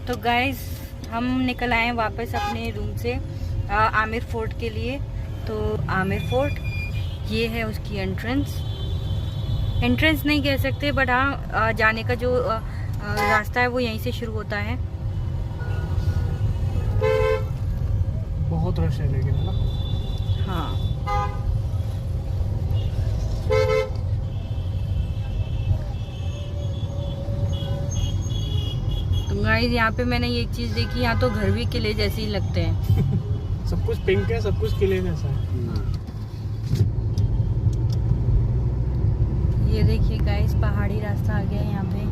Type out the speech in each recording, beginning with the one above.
तो गाइस हम निकल आए वापस अपने रूम से आमिर फोर्ट के लिए। तो आमिर फोर्ट ये है उसकी एंट्रेंस नहीं कह सकते, बट हाँ जाने का जो रास्ता है वो यहीं से शुरू होता है। बहुत रश है लेकिन ना। हाँ तो गाइस यहाँ पे मैंने ये चीज़ देखी, यहाँ तो घर भी किले जैसे ही लगते हैं। सब कुछ पिंक है, सब कुछ किले जैसा है। ये देखिए गाइस पहाड़ी रास्ता आ गया है यहाँ पे।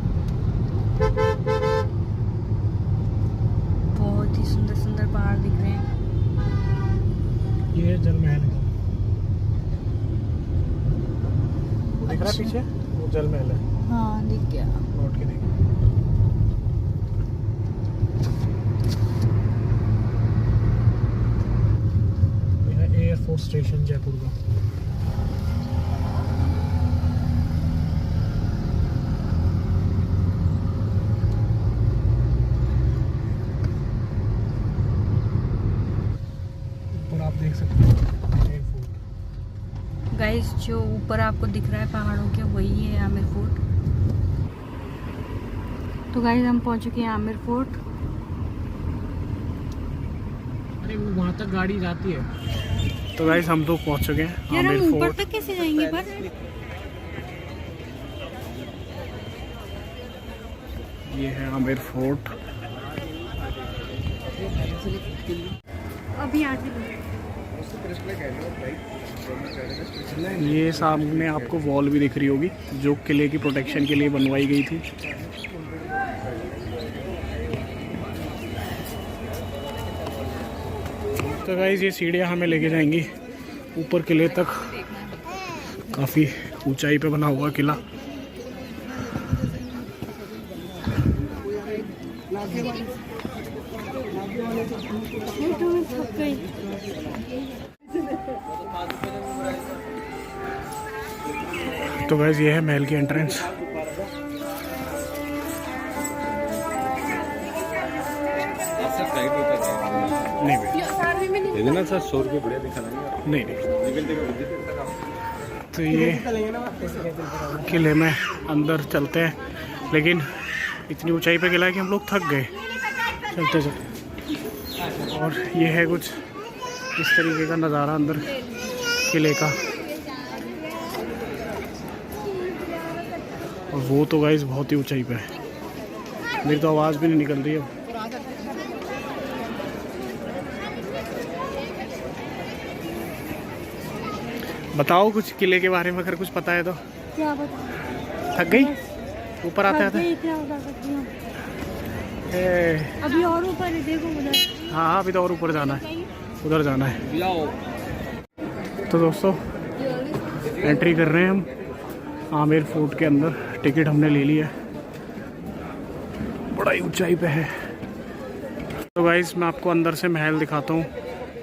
बहुत ही सुंदर सुंदर पहाड़ दिख रहे हैं। ये जल महल है, दिख रहा है पीछे, वो जल महल है। हाँ दिख गया। लौट के देख। यह एयरफोर्स स्टेशन जयपुर का। आप देख सकते हैं एयरफोर्ट। गाइस जो ऊपर आपको दिख रहा है पहाड़ों के, वही है आमिर फोर्ट। तो गाइस हम पहुंच चुके हैं आमिर फोर्ट। अरे वो वहाँ तक गाड़ी जाती है। तो गाइस हम लोग पहुंच चुके हैं आमिर फोर्ट। ऊपर तक कैसे जाएंगे पर? ये है आमिर फोर्ट। अभी आगे ये सामने आपको वॉल भी दिख रही होगी जो किले की प्रोटेक्शन के लिए बनवाई गई थी। तो गाइस ये सीढ़ियाँ हमें लेके जाएंगी ऊपर किले तक। काफ़ी ऊंचाई पे बना हुआ किला। तो गाइस ये है महल की एंट्रेंस। नहीं भैया सर 100 रुपये बढ़िया दिखाना। नहीं तो ये किले में अंदर चलते हैं, लेकिन इतनी ऊंचाई पे किला है कि हम लोग थक गए चलते चलते। और ये है कुछ इस तरीके का नज़ारा अंदर किले का। और वो तो गाइस बहुत ही ऊंचाई पे है, मेरी तो आवाज़ भी नहीं निकल रही है। बताओ कुछ किले के बारे में अगर कुछ पता है तो। क्या बता? थक गई ऊपर आते आते? अभी और ऊपर है, देखो उधर। हाँ अभी तो और ऊपर जाना है, उधर जाना है। तो दोस्तों एंट्री कर रहे हैं हम आमिर फोर्ट के अंदर। टिकट हमने ले लिया है, बड़ा ही ऊंचाई पे है। तो गाइस मैं आपको अंदर से महल दिखाता हूँ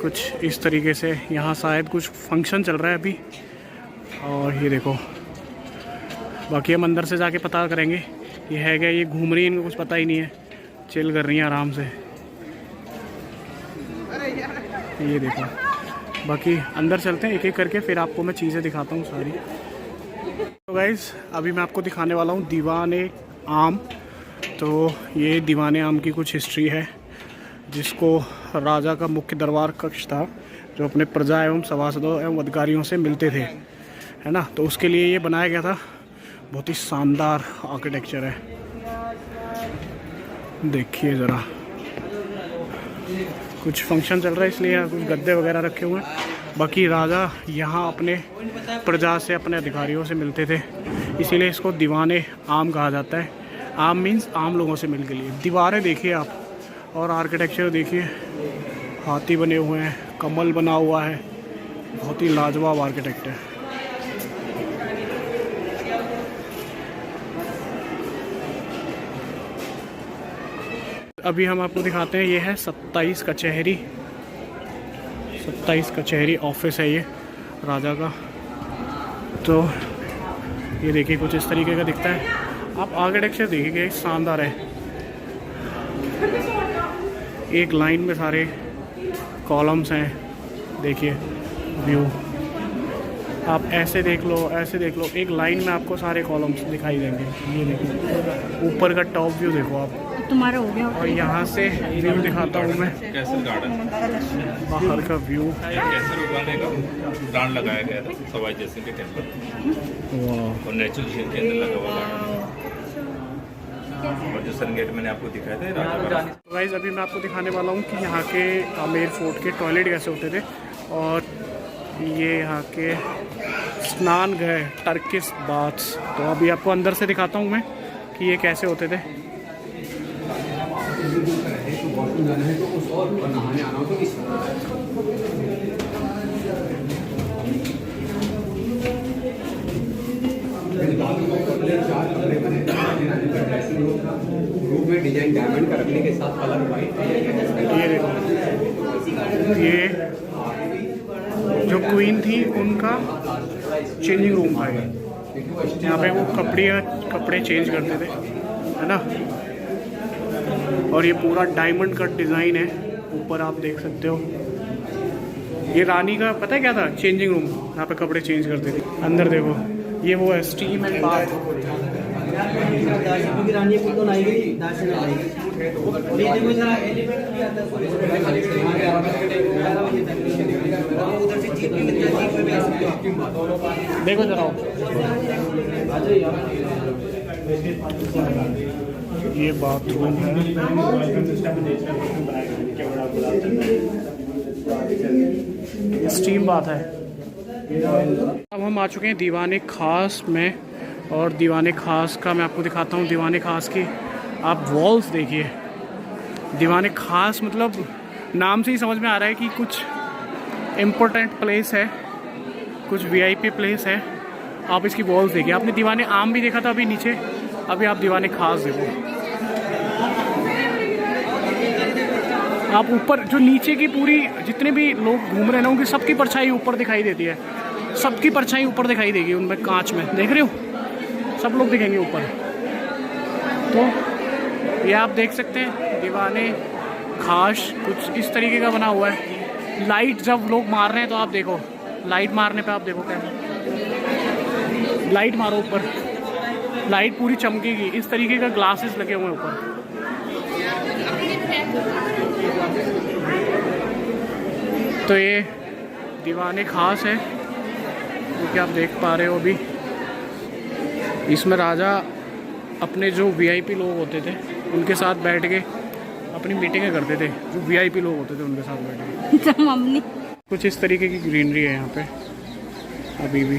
कुछ इस तरीके से। यहाँ शायद कुछ फंक्शन चल रहा है अभी। और ये देखो, बाकी हम अंदर से जाके पता करेंगे ये है क्या। ये घूम रही है, इनको कुछ पता ही नहीं है, चिल कर रही हैं आराम से। ये देखो, बाकी अंदर चलते हैं एक एक करके, फिर आपको मैं चीज़ें दिखाता हूँ सारी। तो गाइस अभी मैं आपको दिखाने वाला हूँ दीवाने आम। तो ये दीवाने आम की कुछ हिस्ट्री है, जिसको राजा का मुख्य दरबार कक्ष था जो अपने प्रजा एवं सभासदों एवं अधिकारियों से मिलते थे, है ना। तो उसके लिए ये बनाया गया था। बहुत ही शानदार आर्किटेक्चर है, देखिए ज़रा। कुछ फंक्शन चल रहा है इसलिए यहाँ कुछ गद्दे वगैरह रखे हुए हैं। बाकी राजा यहाँ अपने प्रजा से, अपने अधिकारियों से मिलते थे, इसीलिए इसको दीवाने आम कहा जाता है। आम मीन्स आम लोगों से मिल के लिए। दीवारें देखिए आप, और आर्किटेक्चर देखिए, हाथी बने हुए हैं, कमल बना हुआ है, बहुत ही लाजवाब आर्किटेक्ट है। अभी हम आपको दिखाते हैं, ये है 27 कचहरी। 27 कचहरी ऑफिस है ये राजा का। तो ये देखिए कुछ इस तरीके का दिखता है। आप आर्किटेक्चर देखिए, शानदार है। एक लाइन में सारे कॉलम्स हैं। देखिए व्यू आप ऐसे देख लो, ऐसे देख लो, एक लाइन में आपको सारे कॉलम्स दिखाई देंगे। ये देखो ऊपर का टॉप व्यू देखो आप। तुम्हारा हो गया। और यहाँ से व्यू दिखाता हूँ मैं, कैसर गार्डन बाहर का व्यू। कैसर उगाने का प्लांट लगाया गया था सवाई जयसिंह के टेम्पल वाह, और नेचुरल झील के अंदर लगा हुआ गार्डन। और जो सन गेट मैंने आपको दिखाया था राजा। गाइस अभी मैं आपको दिखाने वाला हूँ कि यहाँ के आमेर फोर्ट के टॉयलेट कैसे होते थे। और ये यहाँ के स्नान गए टर्किश बाथ्स। तो अभी आपको अंदर से दिखाता हूँ मैं कि ये कैसे होते थे। रूप में डिजाइन डायमंड का रखने के साथ कलर वाइट। ये देखो, ये जो क्वीन थी उनका चेंजिंग रूम था। यहाँ पे वो कपड़े चेंज करते थे, है ना। और ये पूरा डायमंड का डिज़ाइन है, ऊपर आप देख सकते हो। ये रानी का पता है क्या था, चेंजिंग रूम। यहाँ पे कपड़े चेंज करते थे। अंदर देखो, ये वो है स्टीम एंड बाथ। देखो जरा, ये बाथरूम है। स्टीम बाथ है। अब हम आ चुके हैं दीवाने खास में। और दीवाने खास का मैं आपको दिखाता हूँ। दीवाने खास की आप वॉल्स देखिए। दीवाने खास मतलब नाम से ही समझ में आ रहा है कि कुछ इम्पोर्टेंट प्लेस है, कुछ वीआईपी प्लेस है। आप इसकी वॉल्स देखिए। आपने दीवाने आम भी देखा था अभी नीचे, अभी आप दीवाने खास देखो। आप ऊपर जो नीचे की पूरी जितने भी लोग घूम रहे हैं ना, उनकी सबकी परछाई ऊपर दिखाई देती है। सबकी परछाई ऊपर दिखाई देगी उनमें, कांच में देख रहे हो, सब लोग दिखेंगे ऊपर। तो ये आप देख सकते हैं दीवाने खास कुछ इस तरीके का बना हुआ है। लाइट जब लोग मार रहे हैं तो आप देखो, लाइट मारने पे आप देखो क्या, लाइट मारो ऊपर, लाइट पूरी चमकेगी। इस तरीके का ग्लासेस लगे हुए हैं ऊपर। तो ये दीवाने खास है क्योंकि आप देख पा रहे हो अभी। इसमें राजा अपने जो वीआईपी लोग होते थे उनके साथ बैठ के अपनी मीटिंगें करते थे। जो वीआईपी लोग होते थे उनके साथ बैठ के मम्मी कुछ इस तरीके की ग्रीनरी है यहाँ पे अभी भी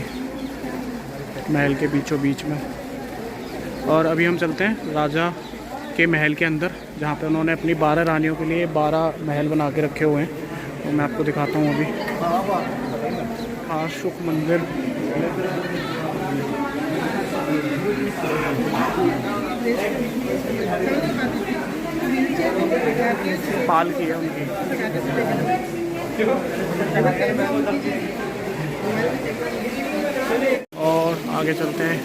महल के बीचों बीच में। और अभी हम चलते हैं राजा के महल के अंदर, जहाँ पे उन्होंने अपनी 12 रानियों के लिए 12 महल बना के रखे हुए हैं। तो मैं आपको दिखाता हूँ अभी। खास सुख मंदिर, पालकी है उनकी। और आगे चलते हैं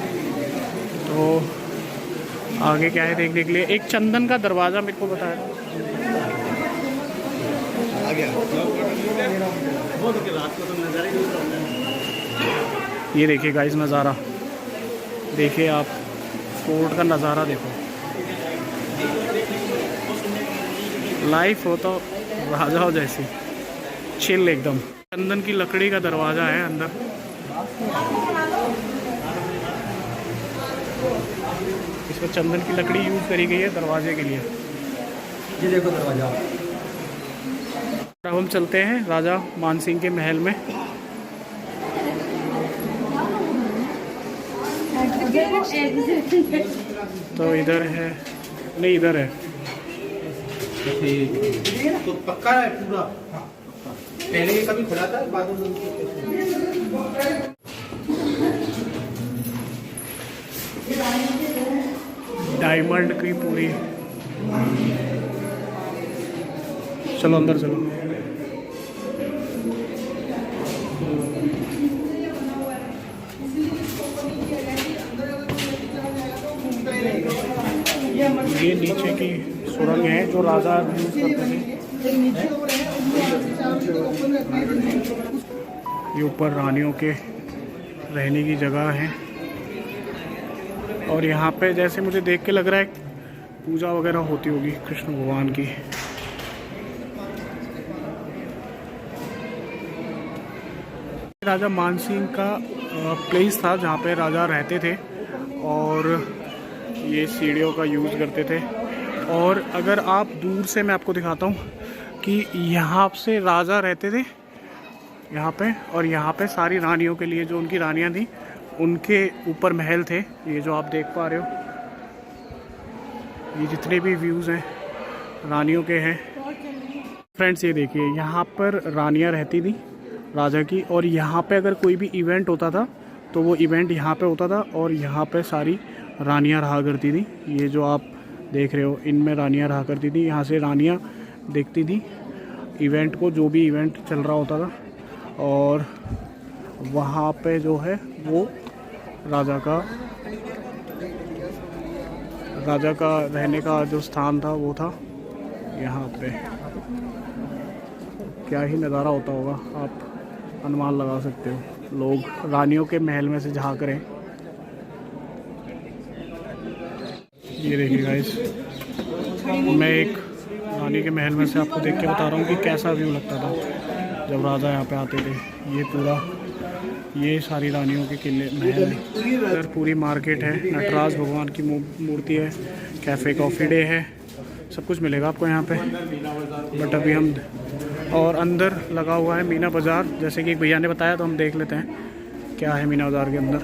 तो आगे क्या है देखने के लिए। एक चंदन का दरवाज़ा मेरे को बताया। ये देखिए गाइस नज़ारा, देखिए आप फोर्ट का नज़ारा देखो। लाइफ हो तो राजा हो जैसी, चिल एकदम। चंदन की लकड़ी का दरवाज़ा है अंदर। इसमें चंदन की लकड़ी यूज़ करी गई है दरवाजे के लिए। ये देखो दरवाजा। अब हम चलते हैं राजा मानसिंह के महल में। तो इधर है, नहीं इधर है। तो पक्का है पूरा, पहले ये कभी खुला था बाद में। डायमंड की पूरी। चलो अंदर चलो। ये नीचे की सुरंग है जो राजा यूज करते थे। ये ऊपर रानियों के रहने की जगह है और यहाँ पे जैसे मुझे देख के लग रहा है पूजा वगैरह होती होगी कृष्ण भगवान की। राजा मानसिंह का प्लेस था जहाँ पे राजा रहते थे और ये सीढ़ियों का यूज़ करते थे। और अगर आप दूर से मैं आपको दिखाता हूँ कि यहाँ से राजा रहते थे यहाँ पे, और यहाँ पे सारी रानियों के लिए जो उनकी रानियाँ थी उनके ऊपर महल थे। ये जो आप देख पा रहे हो, ये जितने भी व्यूज़ हैं रानियों के हैं। फ्रेंड्स ये देखिए, यहाँ पर रानियाँ रहती थी राजा की, और यहाँ पे अगर कोई भी इवेंट होता था तो वो इवेंट यहाँ पे होता था और यहाँ पे सारी रानियाँ रहा करती थी। ये जो आप देख रहे हो इनमें रानियाँ रहा करती थी। यहाँ से रानियाँ देखती थी इवेंट को, जो भी इवेंट चल रहा होता था, और वहाँ पे जो है वो राजा का रहने का जो स्थान था वो था यहाँ पे। क्या ही नज़ारा होता होगा, आप अनुमान लगा सकते हो। लोग रानियों के महल में से झांक रहे हैं। ये देखिए गाइस, मैं एक रानी के महल में से आपको देख के बता रहा हूँ कि कैसा व्यू लगता था जब राजा यहाँ पे आते थे। ये पूरा, ये सारी रानियों के किले महल है। इधर पूरी मार्केट है, नटराज भगवान की मूर्ति है, कैफ़े कॉफ़ी डे है, सब कुछ मिलेगा आपको यहाँ पे। बट अभी हम, और अंदर लगा हुआ है मीना बाज़ार, जैसे कि एक भैया ने बताया, तो हम देख लेते हैं क्या है मीना बाज़ार के अंदर।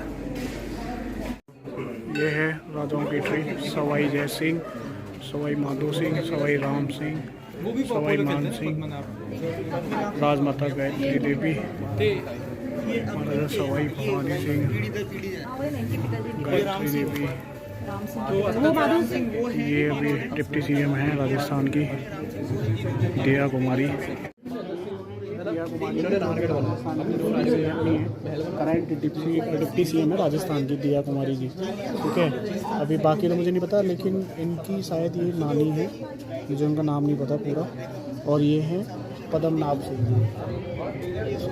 ये है राजाओं की ट्री, सवाई जय सिंह, सवाई माधो सिंह, सवाई राम सिंह, सवाई मान सिंह, राजमाता गायत्री देवी, महाराजा सवाई भवानी सिंह, गायत्री देवी। ये अभी डिप्टी सीएम हैं राजस्थान की, दिया कुमारी। करंट डिप्टी सीएम है राजस्थान की, दिया कुमारी जी। ठीक है, अभी बाकी तो मुझे नहीं पता, लेकिन इनकी शायद ये नानी है, मुझे उनका नाम नहीं पता पूरा। और ये है पद्मनाभ सिंह जी,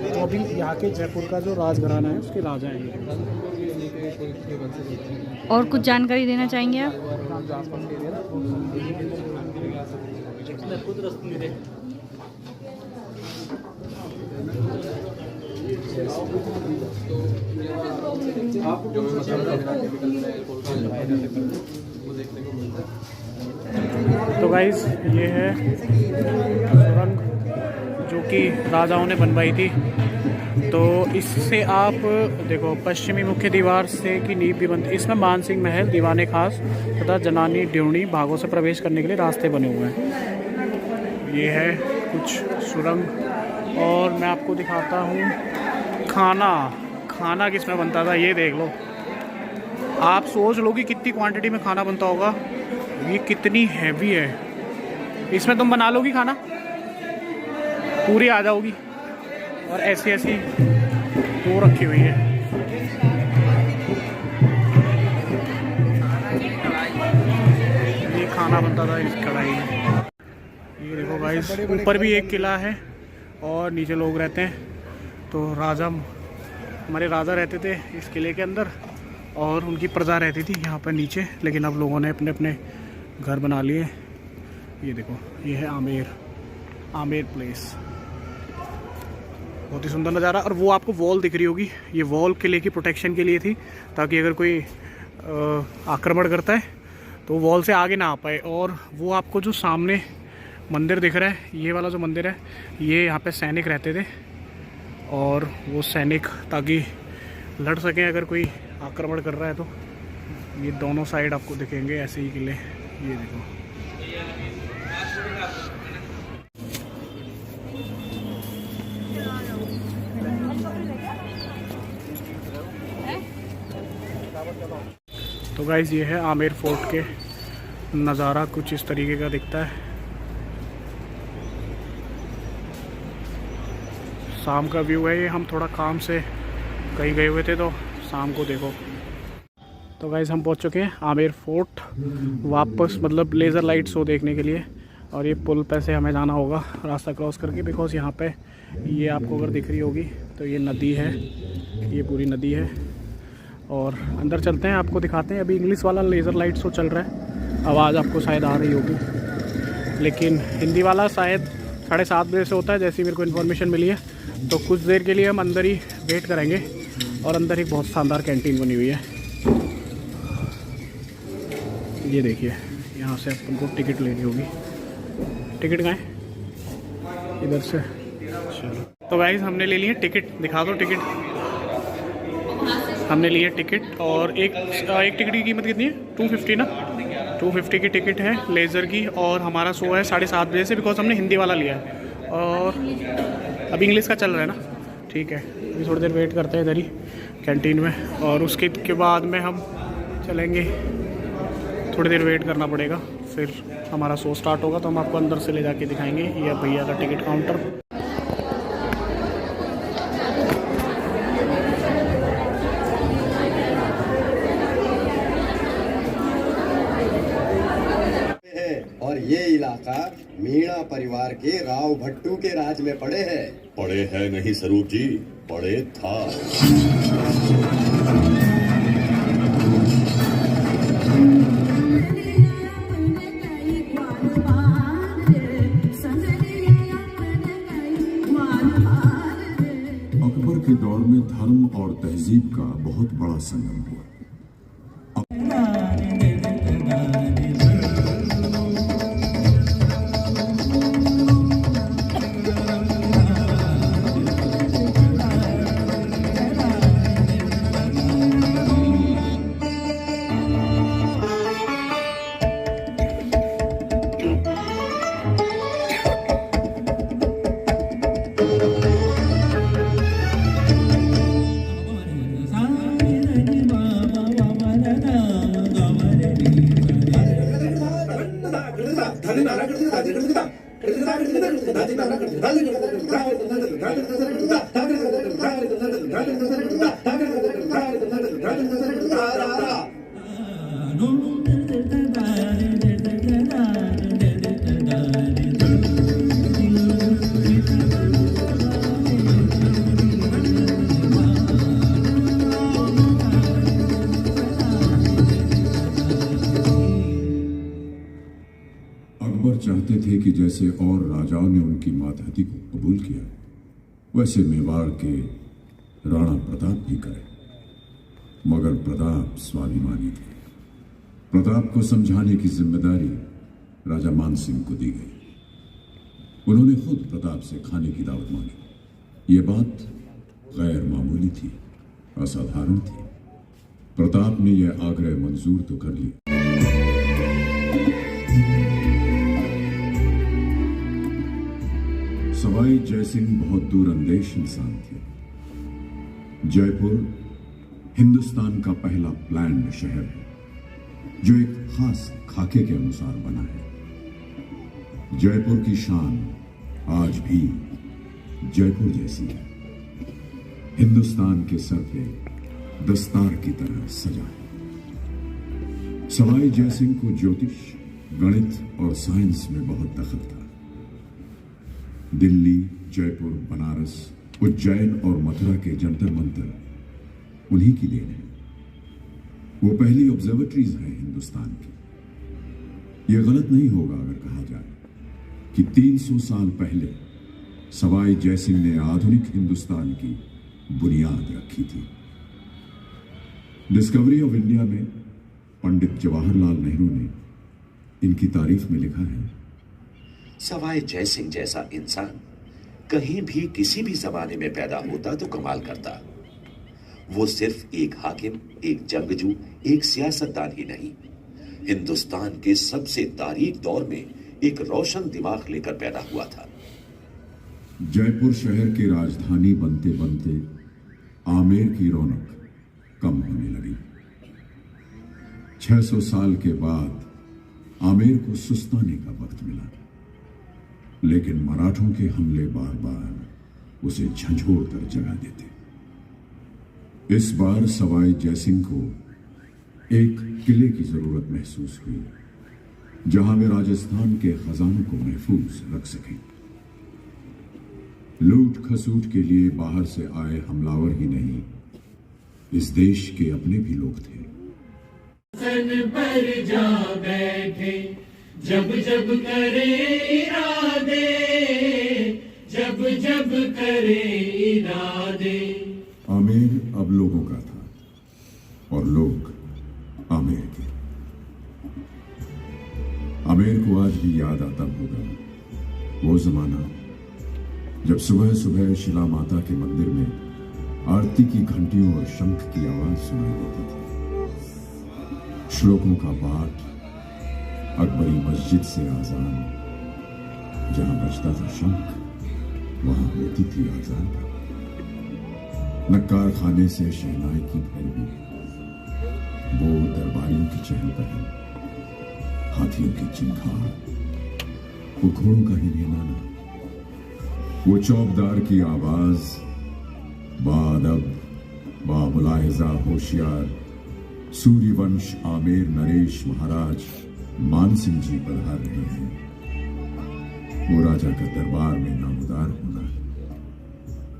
तो अभी यहाँ के जयपुर का जो राजघराना है उसके राजा हैं। और कुछ जानकारी देना चाहेंगे आप? तो गाइस ये है सुरंग जो कि राजाओं ने बनवाई थी। तो इससे आप देखो, पश्चिमी मुख्य दीवार से की नींव भी बनती। इसमें मानसिंह महल, दीवाने खास तथा जनानी ड्योढ़ी भागों से प्रवेश करने के लिए रास्ते बने हुए हैं। ये है कुछ सुरंग। और मैं आपको दिखाता हूँ खाना किसमें बनता था, ये देख लो। आप सोच लो कि कितनी क्वांटिटी में खाना बनता होगा। ये कितनी हैवी है, इसमें तुम बना लोगी खाना, पूरी आ जाओगी। और ऐसी ऐसी वो रखी हुई है। ये खाना बनता था इस कढ़ाई में। ये देखो गाइस, ऊपर भी एक किला है और नीचे लोग रहते हैं। तो हमारे राजा रहते थे इस किले के अंदर और उनकी प्रजा रहती थी यहाँ पर नीचे, लेकिन अब लोगों ने अपने अपने घर बना लिए। ये देखो, ये है आमेर प्लेस, बहुत ही सुंदर नज़ारा। और वो आपको वॉल दिख रही होगी, ये वॉल किले की प्रोटेक्शन के लिए थी, ताकि अगर कोई आक्रमण करता है तो वॉल से आगे ना आ पाए। और वो आपको जो सामने मंदिर दिख रहा है, ये वाला जो मंदिर है, ये यहाँ पे सैनिक रहते थे। और वो सैनिक ताकि लड़ सकें अगर कोई आक्रमण कर रहा है। तो ये दोनों साइड आपको दिखेंगे ऐसे ही किले। ये देखो, तो गाइस ये है आमेर फोर्ट के नज़ारा, कुछ इस तरीके का दिखता है। शाम का व्यू है ये। हम थोड़ा काम से कहीं गए हुए थे, तो शाम को देखो। तो गाइस हम पहुंच चुके हैं आमेर फोर्ट वापस, मतलब लेज़र लाइट शो देखने के लिए। और ये पुल पे से हमें जाना होगा रास्ता क्रॉस करके, बिकॉज यहाँ पे ये आपको अगर दिख रही होगी तो ये नदी है, ये पूरी नदी है। और अंदर चलते हैं, आपको दिखाते हैं। अभी इंग्लिश वाला लेज़र लाइट शो चल रहा है, आवाज़ आपको शायद आ रही होगी, लेकिन हिंदी वाला शायद 7:30 बजे से होता है, जैसी मेरे को इन्फॉर्मेशन मिली है। तो कुछ देर के लिए हम अंदर ही वेट करेंगे। और अंदर एक बहुत शानदार कैंटीन बनी हुई है, ये देखिए। यहाँ से अपन को टिकट लेनी होगी। टिकट कहाँ है? इधर से। चलो तो गाइस हमने ले लिए टिकट, दिखा दो टिकट। हमने लिए टिकट और एक टिकट की कीमत कितनी है? 250 ना, 250 की टिकट है लेज़र की। और हमारा शो है 7:30 बजे से, बिकॉज हमने हिंदी वाला लिया है और अभी इंग्लिश का चल रहा है ना। ठीक है, अभी थोड़ी देर वेट करते हैं इधर ही कैंटीन में, और उसके के बाद में हम चलेंगे। थोड़ी देर वेट करना पड़ेगा, फिर हमारा शो स्टार्ट होगा। तो हम आपको अंदर से ले जाके दिखाएंगे। ये भैया का टिकट काउंटर। और ये इलाका मीणा परिवार के राव भट्टू के राज में पड़े हैं। पड़े हैं नहीं स्वरूप जी, पड़े था। अकबर के दौर में धर्म और तहजीब का बहुत बड़ा संगम हुआ। अकबर चाहते थे कि जैसे और राजाओं ने उनकी मातहती को कबूल किया, वैसे मेवाड़ के राणा प्रताप भी करे। मगर प्रताप स्वाभिमानी थे। प्रताप को समझाने की जिम्मेदारी राजा मानसिंह को दी गई। उन्होंने खुद प्रताप से खाने की दावत मांगी। ये बात गैर मामूली थी, असाधारण थी। प्रताप ने यह आग्रह मंजूर तो कर लिया। सवाई जयसिंह बहुत दूरंदेश इंसान थे। जयपुर हिंदुस्तान का पहला प्लान्ड शहर है, जो एक खास खाके के अनुसार बना है। जयपुर की शान आज भी जयपुर जैसी है। हिंदुस्तान के सर पे दस्तार की तरह सजा है। सवाई जयसिंह को ज्योतिष, गणित और साइंस में बहुत दखल था। दिल्ली, जयपुर, बनारस, उज्जैन और मथुरा के जंतर मंतर उन्हीं की देन है। वो पहली ऑब्जर्वेटरीज हैं हिंदुस्तान की। यह गलत नहीं होगा अगर कहा जाए कि 300 साल पहले सवाई जयसिंह ने आधुनिक हिंदुस्तान की बुनियाद रखी थी। डिस्कवरी ऑफ इंडिया में पंडित जवाहरलाल नेहरू ने इनकी तारीफ में लिखा है, सवाई जयसिंह जैसा इंसान कहीं भी किसी भी जमाने में पैदा होता तो कमाल करता। वो सिर्फ एक हाकिम, एक जंगजू, एक सियासतदान ही नहीं, हिंदुस्तान के सबसे तारीख दौर में एक रोशन दिमाग लेकर पैदा हुआ था। जयपुर शहर की राजधानी बनते बनते आमेर की रौनक कम होने लगी। 600 साल के बाद आमेर को सुस्ताने का वक्त मिला, लेकिन मराठों के हमले बार बार उसे झंझोड़ कर जगा देते। इस बार सवाई जयसिंह को एक किले की जरूरत महसूस हुई जहां वे राजस्थान के खजानों को महफूज रख सकें। लूट खसूट के लिए बाहर से आए हमलावर ही नहीं, इस देश के अपने भी लोग थे। पर जा बैठे जब जब करे इरादे, जब जब करे इरादे। आमेर अब लोगों का था और लोग आमेर के। आमेर को आज भी याद आता होगा वो जमाना जब सुबह सुबह शिला माता के मंदिर में आरती की घंटियों और शंख की आवाज सुनाई देती थी। श्लोकों का पाठ, अकबरी मस्जिद से आजान, जहां बजता था शंख वहां होती थी आजान। नक्कार खाने से शहनाई की भैरवी, वो दरबारियों की चहल पहल, हाथियों की चिंखार, वो घोड़ों का ही रेलाना, वो चौबदार की आवाज, बाअदब, बामुलाहिजा होशियार सूर्यवंश आमेर नरेश महाराज मानसिंह जी पधार रहे हैं। वो राजा का दरबार में नामदार होना,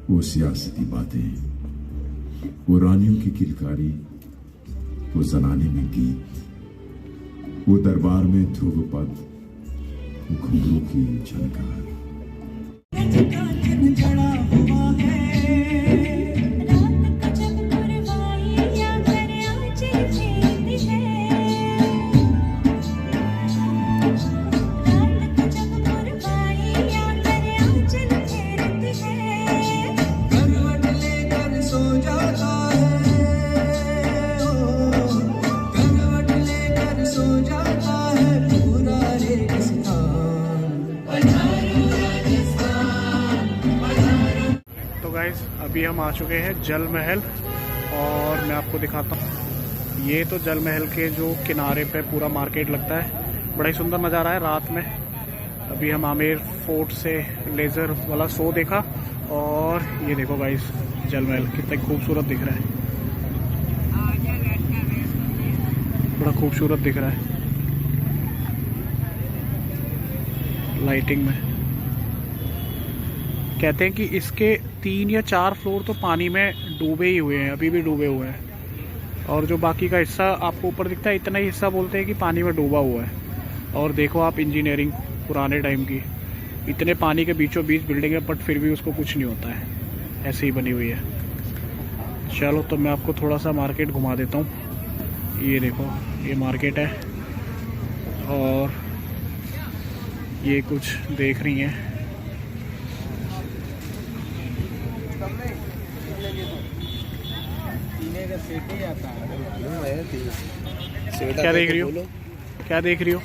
वो सियासती बातें, वो रानियों की किलकारी, वो जनाने में गीत, वो दरबार में ध्रुव पद, वो घुंघरू की झनकार। अभी हम आ चुके हैं जल महल और मैं आपको दिखाता हूँ। ये तो जल महल के जो किनारे पे पूरा मार्केट लगता है, बड़ा ही सुंदर नज़ारा है रात में। अभी हम आमेर फोर्ट से लेज़र वाला शो देखा और ये देखो गाइस जल महल कितना खूबसूरत दिख रहा है, बड़ा खूबसूरत दिख रहा है लाइटिंग में। कहते हैं कि इसके 3 या 4 फ्लोर तो पानी में डूबे ही हुए हैं, अभी भी डूबे हुए हैं, और जो बाकी का हिस्सा आपको ऊपर दिखता है इतना ही हिस्सा बोलते हैं कि पानी में डूबा हुआ है। और देखो आप इंजीनियरिंग पुराने टाइम की, इतने पानी के बीचों बीच बिल्डिंग है बट फिर भी उसको कुछ नहीं होता है, ऐसे ही बनी हुई है। चलो तो मैं आपको थोड़ा सा मार्केट घुमा देता हूँ। ये देखो ये मार्केट है और ये कुछ देख रही हैं, क्या देख रही हो, क्या देख रही हो?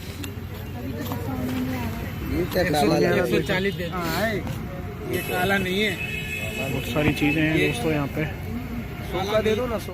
140 देता है, ये काला नहीं है। बहुत सारी चीजें हैं दोस्तों यहाँ पे। काला दे दो ना।